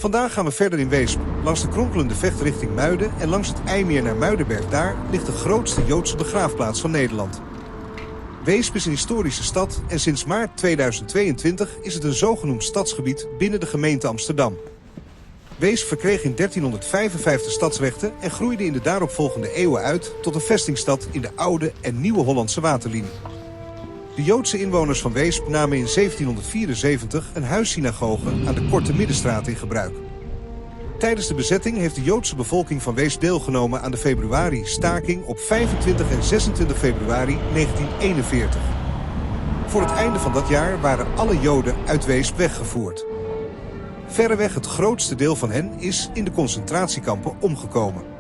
Vandaag gaan we verder in Weesp, langs de kronkelende vecht richting Muiden en langs het IJmeer naar Muidenberg. Daar ligt de grootste Joodse begraafplaats van Nederland. Weesp is een historische stad en sinds maart 2022 is het een zogenoemd stadsgebied binnen de gemeente Amsterdam. Weesp verkreeg in 1355 stadsrechten en groeide in de daaropvolgende eeuwen uit tot een vestingstad in de oude en nieuwe Hollandse waterlinie. De Joodse inwoners van Weesp namen in 1774 een huissynagoge aan de Korte Middenstraat in gebruik. Tijdens de bezetting heeft de Joodse bevolking van Weesp deelgenomen aan de februari-staking op 25 en 26 februari 1941. Voor het einde van dat jaar waren alle Joden uit Weesp weggevoerd. Verreweg het grootste deel van hen is in de concentratiekampen omgekomen.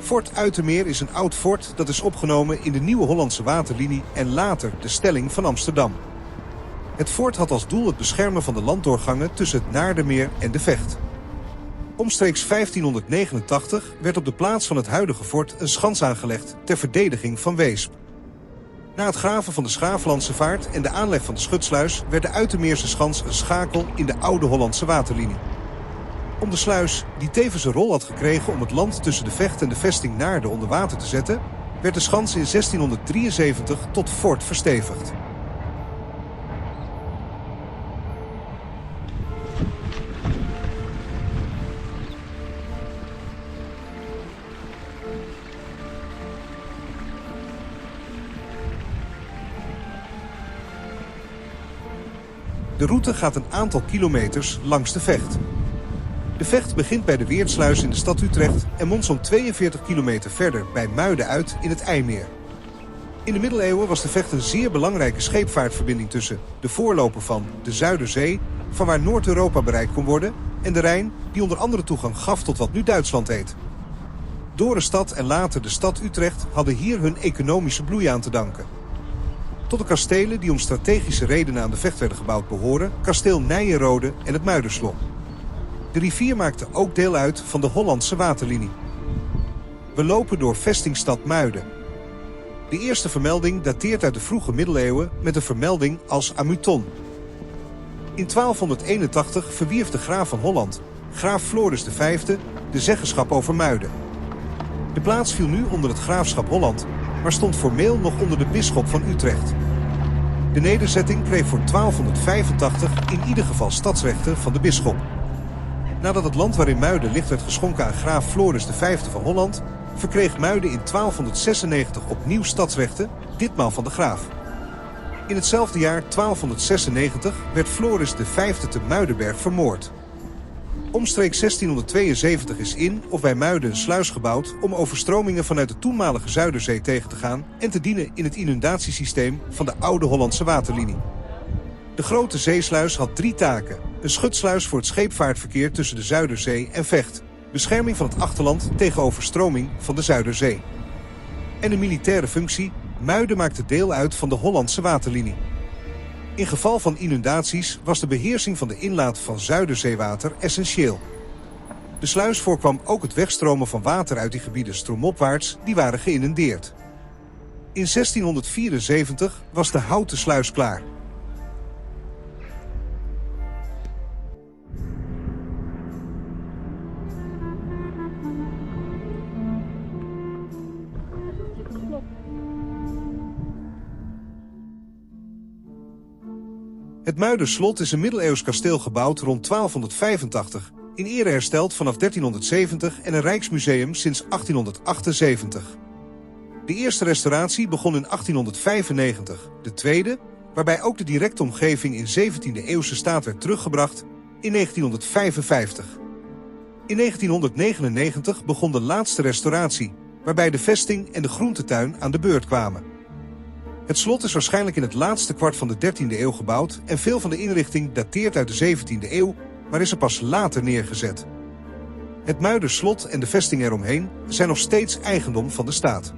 Fort Uitermeer is een oud fort dat is opgenomen in de nieuwe Hollandse waterlinie en later de stelling van Amsterdam. Het fort had als doel het beschermen van de landdoorgangen tussen het Naardermeer en de Vecht. Omstreeks 1589 werd op de plaats van het huidige fort een schans aangelegd ter verdediging van Weesp. Na het graven van de Schaaflandse vaart en de aanleg van de Schutsluis werd de Uitermeerse schans een schakel in de oude Hollandse waterlinie. Om de sluis, die tevens een rol had gekregen om het land tussen de Vecht en de vesting Naarden onder water te zetten, werd de schans in 1673 tot fort verstevigd. De route gaat een aantal kilometers langs de Vecht. De Vecht begint bij de Weertsluis in de stad Utrecht en mondt zo'n 42 kilometer verder bij Muiden uit in het IJmeer. In de middeleeuwen was de Vecht een zeer belangrijke scheepvaartverbinding tussen de voorloper van de Zuiderzee, van waar Noord-Europa bereikt kon worden, en de Rijn, die onder andere toegang gaf tot wat nu Duitsland heet. Dorenstad en later de stad Utrecht hadden hier hun economische bloei aan te danken. Tot de kastelen die om strategische redenen aan de Vecht werden gebouwd behoren, kasteel Nijenrode en het Muiderslot. De rivier maakte ook deel uit van de Hollandse waterlinie. We lopen door vestingstad Muiden. De eerste vermelding dateert uit de vroege middeleeuwen met een vermelding als Amuton. In 1281 verwierf de graaf van Holland, graaf Floris V, de zeggenschap over Muiden. De plaats viel nu onder het graafschap Holland, maar stond formeel nog onder de bisschop van Utrecht. De nederzetting kreeg voor 1285 in ieder geval stadsrechten van de bisschop. Nadat het land waarin Muiden ligt werd geschonken aan graaf Floris V van Holland, verkreeg Muiden in 1296 opnieuw stadsrechten, ditmaal van de graaf. In hetzelfde jaar 1296 werd Floris V te Muidenberg vermoord. Omstreeks 1672 is in of bij Muiden een sluis gebouwd om overstromingen vanuit de toenmalige Zuiderzee tegen te gaan en te dienen in het inundatiesysteem van de oude Hollandse waterlinie. De grote zeesluis had 3 taken. Een schutsluis voor het scheepvaartverkeer tussen de Zuiderzee en Vecht. Bescherming van het achterland tegen overstroming van de Zuiderzee. En de militaire functie, Muiden maakte deel uit van de Hollandse waterlinie. In geval van inundaties was de beheersing van de inlaat van Zuiderzeewater essentieel. De sluis voorkwam ook het wegstromen van water uit die gebieden stroomopwaarts die waren geïnundeerd. In 1674 was de houten sluis klaar. Het Muiderslot is een middeleeuws kasteel gebouwd rond 1285, in ere hersteld vanaf 1370 en een rijksmuseum sinds 1878. De eerste restauratie begon in 1895, de tweede, waarbij ook de directe omgeving in 17e-eeuwse staat werd teruggebracht, in 1955. In 1999 begon de laatste restauratie, waarbij de vesting en de groentetuin aan de beurt kwamen. Het slot is waarschijnlijk in het laatste kwart van de 13e eeuw gebouwd en veel van de inrichting dateert uit de 17e eeuw, maar is er pas later neergezet. Het Muiderslot en de vesting eromheen zijn nog steeds eigendom van de staat.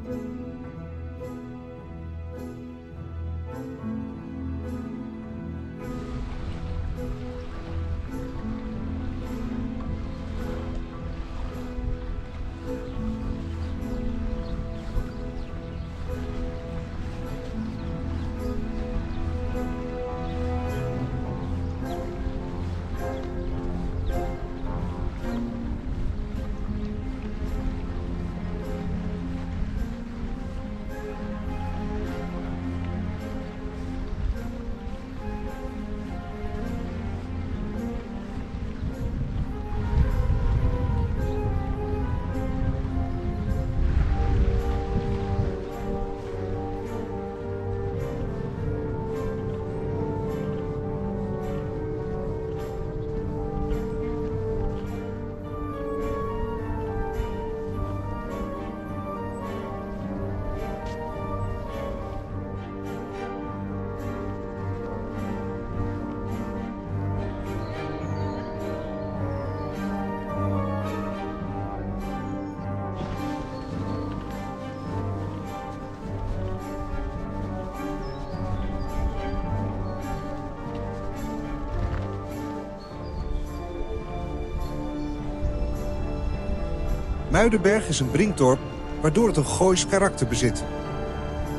Muidenberg is een brinkdorp, waardoor het een Goois karakter bezit.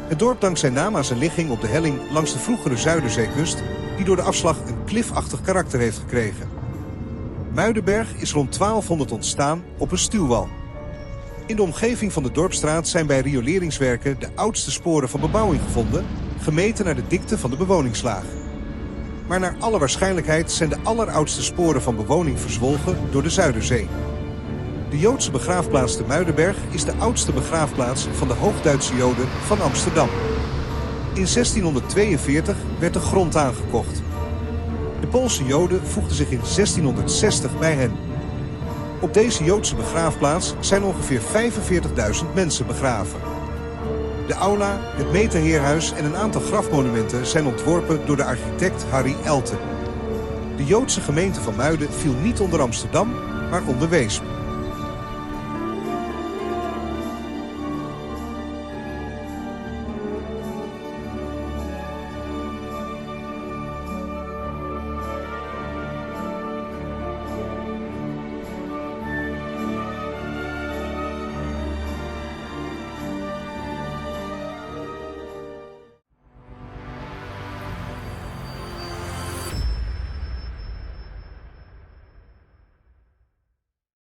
Het dorp dankt zijn naam aan zijn ligging op de helling langs de vroegere Zuiderzeekust, die door de afslag een klifachtig karakter heeft gekregen. Muidenberg is rond 1200 ontstaan op een stuwwal. In de omgeving van de Dorpsstraat zijn bij rioleringswerken de oudste sporen van bebouwing gevonden, gemeten naar de dikte van de bewoningslaag. Maar naar alle waarschijnlijkheid zijn de alleroudste sporen van bewoning verzwolgen door de Zuiderzee. De Joodse begraafplaats te Muidenberg is de oudste begraafplaats van de Hoogduitse Joden van Amsterdam. In 1642 werd de grond aangekocht. De Poolse Joden voegden zich in 1660 bij hen. Op deze Joodse begraafplaats zijn ongeveer 45.000 mensen begraven. De aula, het Meterheerhuis en een aantal grafmonumenten zijn ontworpen door de architect Harry Elten. De Joodse gemeente van Muiden viel niet onder Amsterdam, maar onder Weesp.